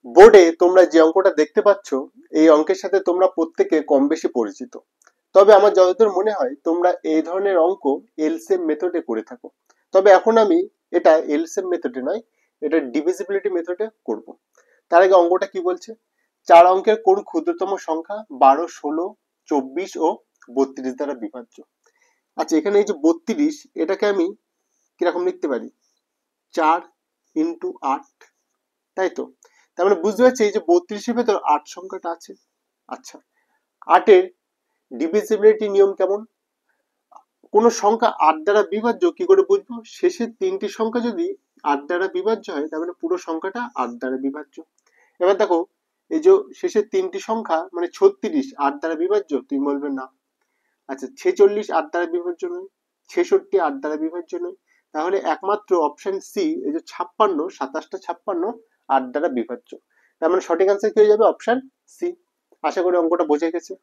বোর্ডে তোমরা যে অঙ্কটা দেখতে পাচ্ছ, এই অঙ্কের সাথে তোমরা প্রত্যেকে কম বেশি পরিচিত। তবে আমার যতদূর মনে হয় তোমরা এই ধরনের অঙ্ক এলসিএম মেথডে করে থাকো। তবে এখন আমি এটা এলসিএম মেথডে নয়, এটা ডিভিজিবিলিটি মেথডে করব। তার আগে অঙ্কটা কি বলছে, 4 অঙ্কের কোন ক্ষুদ্রতম সংখ্যা 12, 16, 24 ও 32 দ্বারা বিভাজ্য। আচ্ছা, এখানে এই যে 32, এটাকে আমি কিরকম লিখতে পারি, 4 ইন্টু 8, তাই তো? তার মানে বুঝতে পারছি এই যে 32-এর ভেতর 8 সংখ্যাটা আছে। আচ্ছা, 8-এর ডিভিজিবিলিটি নিয়ম কেমন? কোন সংখ্যা 8 দ্বারা বিভাজ্য কি করে বুঝবো? শেষের 3টি সংখ্যা যদি 8 দ্বারা বিভাজ্য হয়, তার মানে পুরো সংখ্যাটা 8 দ্বারা বিভাজ্য। এবার দেখো, এই যে শেষের 3টি সংখ্যা মানে 36 8 দ্বারা বিভাজ্য, তুমি বলবে না। আচ্ছা, 46 8 দ্বারা বিভাজ্য নয়, 66 8 দ্বারা বিভাজ্য নয়, তাহলে একমাত্র অপশন সি, এই যে 56, 27টা 56 8 দ্বারা বিভাজ্য। তার মানে সঠিক আনসার কি হয়ে যাবে? Option C. আশা করি অঙ্কটা বোঝা গেছে।